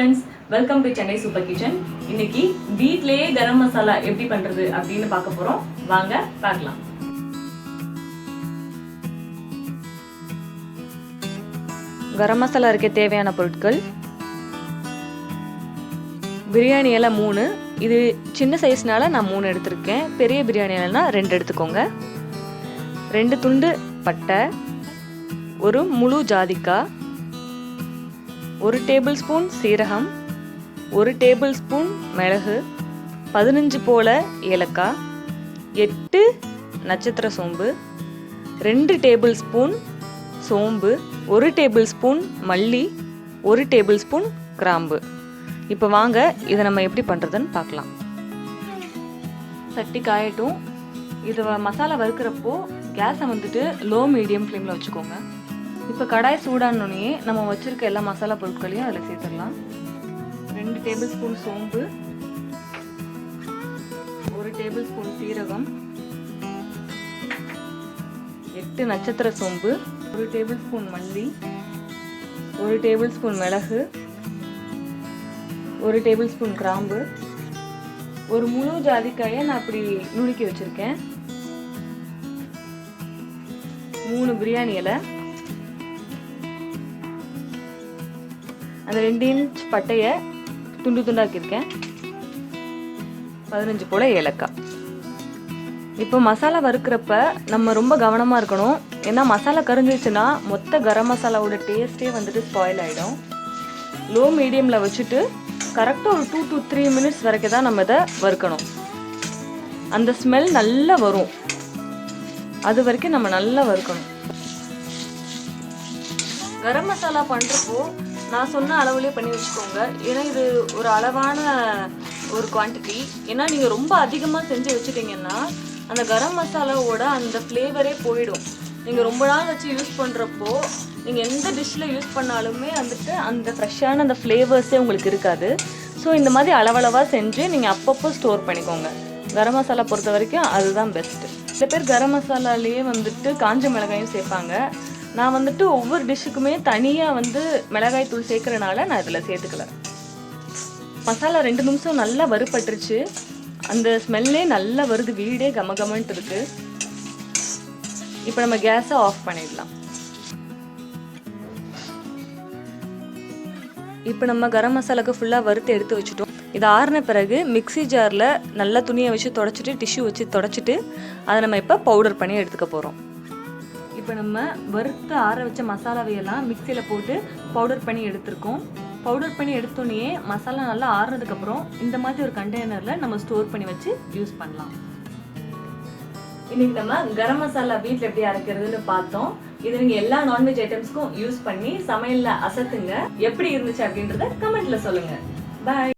friends, welcome to Chennai Super Kitchen. இன்னைக்கு வீட்லயே கரம் மசாலா எப்படி பண்றது அப்படினு பார்க்க போறோம். வாங்க பார்க்கலாம். கரம் மசாலா இருக்க தேவையான பொருட்கள் பிரியாணி இலை 3. இது சின்ன சைஸ்னால நான் 3 எடுத்துருக்கேன். பெரிய பிரியாணி இலைனா 2 எடுத்துக்கோங்க. 2 துண்டு பட்டை, ஒரு முழு ஜாதிக்காய், 1 டேபிள் ஸ்பூன் சீரகம், 1 டேபிள் ஸ்பூன் மிளகு, 15 போல ஏலக்காய், 8 நட்சத்திர சோம்பு, 2 டேபிள் ஸ்பூன் சோம்பு, 1 டேபிள் ஸ்பூன் மல்லி, 1 டேபிள் ஸ்பூன் கிராம்பு. இப்போ வாங்க இதை நம்ம எப்படி பண்ணுறதுன்னு பார்க்கலாம். சட்டி காயட்டும். இது மசாலா வறுக்கிறப்போ கேஸை வந்துட்டு லோ மீடியம் ஃப்ளேமில் வச்சுக்கோங்க. இப்போ கடாய் சூடானோடனே நம்ம வச்சுருக்க எல்லா மசாலா பொருட்களையும் அதில் சேர்த்துடலாம். 2 டேபிள் ஸ்பூன் சோம்பு, 1 டேபிள் ஸ்பூன் சீரகம், 8 நட்சத்திர சோம்பு, 1 டேபிள் ஸ்பூன் மல்லி, 1 டேபிள் ஸ்பூன் மிளகு, 1 டேபிள் ஸ்பூன் கிராம்பு, ஒரு முழு ஜாதிக்காயை நான் அப்படி நுணுக்கி வச்சுருக்கேன், 3 பிரியாணி இலை, அந்த 2 இன்ச் பட்டையை துண்டு துண்டாக்கியிருக்கேன், 15 போல ஏலக்காய். இப்போ மசாலா வறுக்கிறப்ப நம்ம ரொம்ப கவனமாக இருக்கணும். ஏன்னா மசாலா கரிஞ்சிச்சுன்னா மொத்த கரம் மசாலாவோட டேஸ்ட்டே வந்துட்டு ஸ்பாயில் ஆகிடும். லோ மீடியமில் வச்சுட்டு கரெக்டாக ஒரு 2 to 3 மினிட்ஸ் வரைக்கும் தான் நம்ம இதை வறுக்கணும். அந்த ஸ்மெல் நல்லா வரும், அது வரைக்கும் நம்ம நல்லா வறுக்கணும். கரம் மசாலா பண்ணுறப்போ நான் சொன்ன அளவுலேயே பண்ணி வச்சுக்கோங்க. ஏன்னா இது ஒரு அளவான ஒரு குவான்டிட்டி. ஏன்னா நீங்கள் ரொம்ப அதிகமாக செஞ்சு வச்சுட்டிங்கன்னா அந்த கரம் மசாலாவோட அந்த ஃப்ளேவரே போயிடும். நீங்கள் ரொம்ப நாள் வச்சு யூஸ் பண்ணுறப்போ நீங்கள் எந்த டிஷ்ஷில் யூஸ் பண்ணாலுமே வந்துட்டு அந்த ஃப்ரெஷ்ஷான அந்த ஃப்ளேவர்ஸே உங்களுக்கு இருக்காது. ஸோ இந்த மாதிரி அளவளவாக செஞ்சு நீங்கள் அப்பப்போ ஸ்டோர் பண்ணிக்கோங்க. கரம் மசாலா பொறுத்த வரைக்கும் அதுதான் பெஸ்ட்டு. சில பேர் கரம் மசாலாலேயே வந்துட்டு காஞ்ச மிளகாயும் சேர்ப்பாங்க. நான் வந்துட்டு ஒவ்வொரு டிஷ்ஷுக்குமே தனியாக வந்து மிளகாய் தூள் சேர்க்குறனால நான் இதில் சேர்த்துக்கல. மசாலா 2 நிமிஷம் நல்லா வறுபட்டுருச்சு. அந்த ஸ்மெல்லே நல்லா வருது, வீடே கமகமன்ட்டு இருக்குது. இப்போ நம்ம கேஸை ஆஃப் பண்ணிடலாம். இப்போ நம்ம கரம் மசாலாவுக்கு ஃபுல்லாக வறுத்து எடுத்து வச்சுட்டோம். இது ஆறின பிறகு மிக்ஸி ஜாரில் நல்லா துணியை வச்சு தொடச்சிட்டு டிஷ்யூ வச்சு தொடச்சிட்டு அதை நம்ம இப்போ பவுடர் பண்ணி எடுத்துக்க போகிறோம். இப்போ நம்ம வறுத்து ஆற வச்ச மசாலாவையெல்லாம் மிக்சியில் போட்டு பவுடர் பண்ணி எடுத்துருக்கோம். பவுடர் பண்ணி எடுத்தோன்னே மசாலா நல்லா ஆறுனதுக்கப்புறம் இந்த மாதிரி ஒரு கண்டெய்னரில் நம்ம ஸ்டோர் பண்ணி வச்சு யூஸ் பண்ணலாம். இன்னைக்கு நம்ம கரம் மசாலா வீட்டில் எப்படி அரைக்கிறதுன்னு பார்த்தோம். இது நீங்கள் எல்லா நான்வெஜ் ஐட்டம்ஸ்க்கும் யூஸ் பண்ணி சமையலில் அசத்துங்க. எப்படி இருந்துச்சு அப்படின்றத கமெண்ட்ல சொல்லுங்க. பாய்.